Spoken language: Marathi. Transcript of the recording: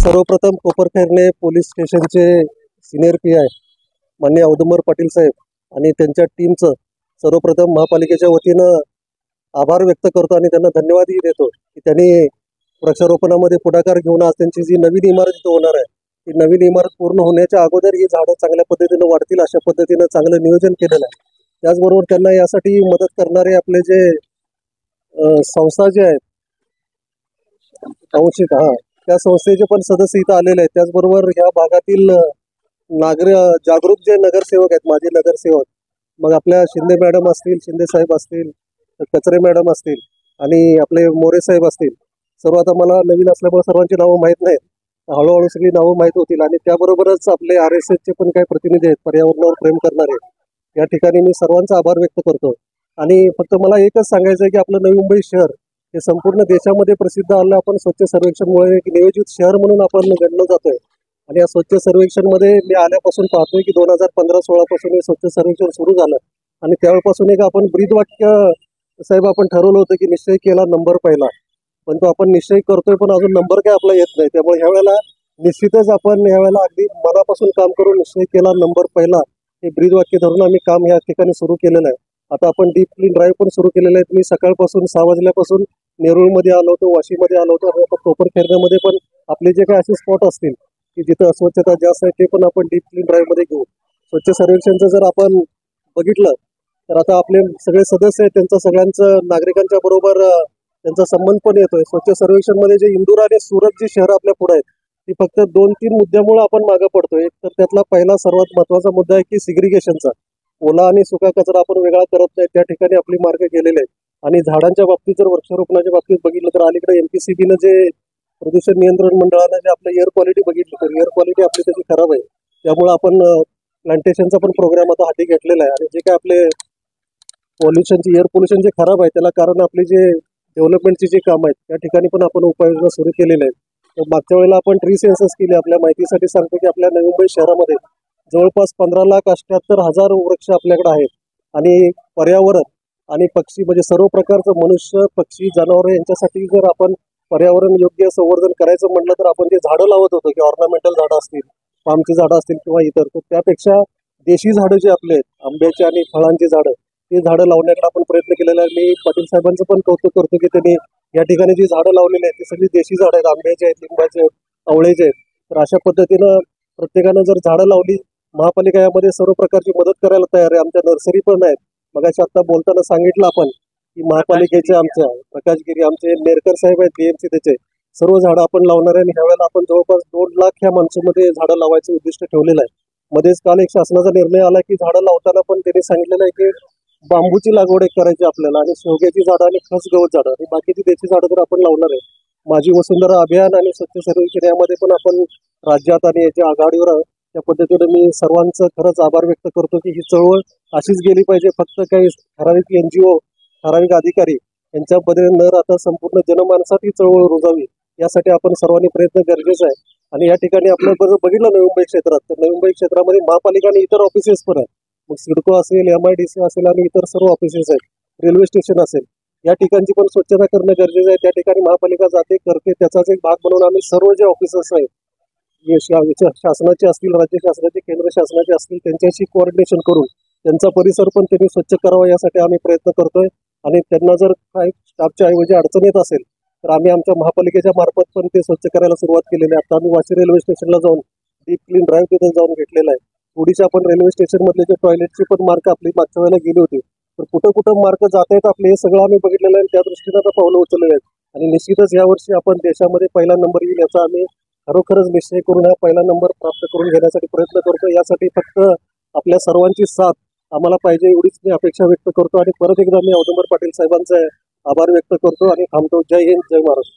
सर्वप्रथम कोपरखैरणे पोलीस स्टेशनचे सिनियर पी.आय. माननीय औदुंबर पाटील साहेब आणि त्यांच्या टीमचं सर्वप्रथम महापालिकेच्या वतीनं आभार व्यक्त करतो आणि त्यांना धन्यवादही देतो की त्यांनी वृक्षारोपणामध्ये पुढाकार घेऊन आज त्यांची जी नवीन इमारत इथं होणार आहे ती नवीन इमारत पूर्ण होण्याच्या अगोदर ही झाडं चांगल्या पद्धतीनं वाढतील अशा पद्धतीनं चांगलं नियोजन केलेलं आहे. त्याचबरोबर त्यांना यासाठी मदत करणारे आपले जे संस्था जे आहेत औषध त्या संस्थेचे पण सदस्य इथं आलेले आहेत. त्याचबरोबर ह्या भागातील जागरूक जे नगरसेवक आहेत, माजी नगरसेवक, मग आपल्या शिंदे मॅडम असतील, शिंदे साहेब असतील, कचरे मॅडम असतील आणि आपले मोरे साहेब असतील. सर्व आता मला नवीन असल्यामुळे सर्वांची नावं माहीत नाहीत, हळूहळू सगळी नावं माहीत होतील. आणि त्याबरोबरच आपले RSSचे पण काही प्रतिनिधी आहेत, पर्यावरणावर प्रेम करणारे. या ठिकाणी मी सर्वांचा आभार व्यक्त करतो. आणि फक्त मला एकच सांगायचं आहे की आपलं नवी मुंबई शहर हे संपूर्ण देशामध्ये प्रसिद्ध आलं. आपण स्वच्छ सर्वेक्षणमुळे एक नियोजित शहर म्हणून आपण गणलं जातोय. आणि या स्वच्छ सर्वेक्षणमध्ये मी आल्यापासून पाहतोय की 2015-16 पासून हे स्वच्छ सर्वेक्षण सुरू झालं. आणि त्यावेळेपासून एक आपण ब्रीदवाक्य साहेब आपण ठरवलं होतं की निश्चय केला नंबर पहिला, पण तो आपण निश्चय करतोय पण अजून नंबर काय आपला येत नाही. त्यामुळे ह्यावेळेला निश्चितच आपण ह्यावेळेला अगदी मनापासून काम करून निश्चय केला नंबर पहिला हे ब्रीदवाक्य धरून आम्ही काम या ठिकाणी सुरू केलेलं आहे. आता आपण डीप क्लीन ड्राईव्ह पण सुरू केलेलं आहे. मी सकाळपासून 6 वाजल्यापासून नेरूळमध्ये आलो होतो, वाशीमध्ये आलो होतो, आणि कोपरखैरण्यामध्ये पण आपले जे काही असे स्पॉट असतील की जिथं अस्वच्छता जास्त आहे ते पण आपण डीप क्लीन ड्राईव्ह मध्ये घेऊ. स्वच्छ सर्वेक्षणचं जर आपण बघितलं तर आता आपले सगळे सदस्य आहेत, त्यांचं सगळ्यांचं नागरिकांच्या बरोबर त्यांचा संबंध पण येतोय. स्वच्छ सर्वेक्षण मध्ये जे इंदूर आणि सुरत जी शहरं आपल्या पुढे आहेत ती फक्त 2-3 मुद्द्यामुळे आपण मागे पडतोय. तर त्यातला पहिला सर्वात महत्वाचा मुद्दा आहे की सिग्रिगेशनचा. ओला आणि सुका कचरा आपण वेगळा करत नाही, त्या ठिकाणी आपली मार्ग गेलेले आहेत. आणि झाडांच्या बाबतीत जर वृक्षारोपणाच्या बाबतीत बघितलं तर अलीकडे MPCBनं जे प्रदूषण नियंत्रण मंडळानं जे आपलं एअर क्वालिटी बघितली तर एअर क्वालिटी आपली त्याची खराब आहे. त्यामुळे आपण प्लांटेशनचा पण प्रोग्राम आता हाती घेतलेला आहे. आणि जे काय आपले पॉल्युशनची एअर पोल्युशन जे खराब आहे त्याला कारण आपले जे डेव्हलपमेंटची जी कामं आहेत त्या ठिकाणी पण आपण उपाययोजना सुरू केलेल्या आहेत. तर मागच्या वेळेला आपण ट्री सेन्सस केले. आपल्या माहितीसाठी सांगतो की आपल्या नवी मुंबई शहरामध्ये जवळपास 15,78,000 वृक्ष आपल्याकडे आहेत. आणि पर्यावरण आणि पक्षी म्हणजे सर्व प्रकारचं मनुष्य, पक्षी, जनावर यांच्यासाठी जर आपण पर्यावरण योग्य संवर्धन करायचं म्हटलं तर आपण जे झाडं लावत होतो की ऑर्नामेंटल झाडं असतील, पामची झाडं असतील किंवा इतर, तर त्यापेक्षा देशी झाडं जे आपले आहेत, आंब्याची आणि फळांची झाडं, ते झाडं लावण्याकडे आपण प्रयत्न केलेला आहे. मी पाटील साहेबांचं पण कौतुक करतो की त्यांनी या ठिकाणी जी झाडं लावलेली आहेत ती सगळी देशी झाडं आहेत, आंब्याचे आहेत, लिंबाचे आहेत, आवळेचे आहेत. तर अशा पद्धतीनं प्रत्येकानं जर झाडं लावली, महापालिका यामध्ये सर्व प्रकारची मदत करायला तयार आहे. आमच्या नर्सरी पण आहेत. मगाशी आता बोलताना सांगितलं आपण की महापालिकेचे आमच्या प्रकाशगिरी आमचे नेरकर साहेब आहेत BMC, त्याचे सर्व झाडं आपण लावणार आहे. आणि ह्यावेळेला आपण जवळपास 2 लाख ह्या माणसामध्ये झाडं लावायचं उद्दिष्ट ठेवलेलं आहे. मध्येच काल एक शासनाचा निर्णय आला की झाडं लावताना पण त्यांनी सांगितलेलं आहे की बांबूची लागवड करायची आपल्याला, आणि शेवग्याची झाडं आणि खस गवत झाडं आणि बाकीची देशी झाडं तर आपण लावणार आहे. माझी वसुंधरा अभियान आणि स्वच्छ सर्वेक्षण यामध्ये पण आपण राज्यात आणि याच्या आघाडीवर आहोत. त्या पद्धतीने मी सर्वांचं खरंच आभार व्यक्त करतो की ही चळवळ अशीच गेली पाहिजे. फक्त काही ठराविक NGO, ठराविक अधिकारी यांच्यामध्ये न राहता संपूर्ण जनमानसात ही चळवळ रुजावी यासाठी आपण सर्वांनी प्रयत्न गरजेचा आहे. आणि या ठिकाणी आपलं बघितलं नवी मुंबई क्षेत्रात, तर नवी मुंबई क्षेत्रामध्ये महापालिका आणि इतर ऑफिसेस पण आहेत. मग सिडको असेल, MIDC असेल आणि इतर सर्व ऑफिसेस आहेत, रेल्वे स्टेशन असेल, या ठिकाणची पण स्वच्छता करणं गरजेचं आहे. त्या ठिकाणी महापालिका जाते, करते, त्याचाच एक भाग म्हणून आम्ही सर्व जे ऑफिसर्स आहेत शासनाचे असतील, राज्य शासनाचे, केंद्र शासनाचे असतील, त्यांच्याशी कोऑर्डिनेशन करून त्यांचा परिसर पण त्यांनी स्वच्छ करावा यासाठी आम्ही प्रयत्न करतोय. आणि त्यांना जर काही स्टाफच्या ऐवजी अडचण येत असेल तर आम्ही आमच्या महापालिकेच्या मार्फत पण ते स्वच्छ करायला सुरुवात केलेली आहे. आता आम्ही वाशी रेल्वे स्टेशनला जाऊन डीप क्लीन ड्राईव्ह तिथे जाऊन घेतलेला आहे. थोडीशी आपण रेल्वे स्टेशन मधले जे टॉयलेटची पण मार्क आपली मागच्या वेळेला गेली होती, तर कुठं कुठं मार्क जात आहेत आपले हे सगळं आम्ही बघितलेलं आहे. त्या दृष्टीनं आता पावलं उचललेली आहेत. आणि निश्चितच यावर्षी आपण देशामध्ये पहिला नंबर येईल याचा आम्ही खरोखरच निश्चय करून हा पहिला नंबर प्राप्त करून घेण्यासाठी प्रयत्न करतो. यासाठी फक्त आपल्या सर्वांची साथ आम्हाला पाहिजे एवढीच मी अपेक्षा व्यक्त करतो. आणि परत एकदा मी औदुंबर पाटील साहेबांचा आभार व्यक्त करतो आणि थांबतो. जय हिंद, जय महाराष्ट्र.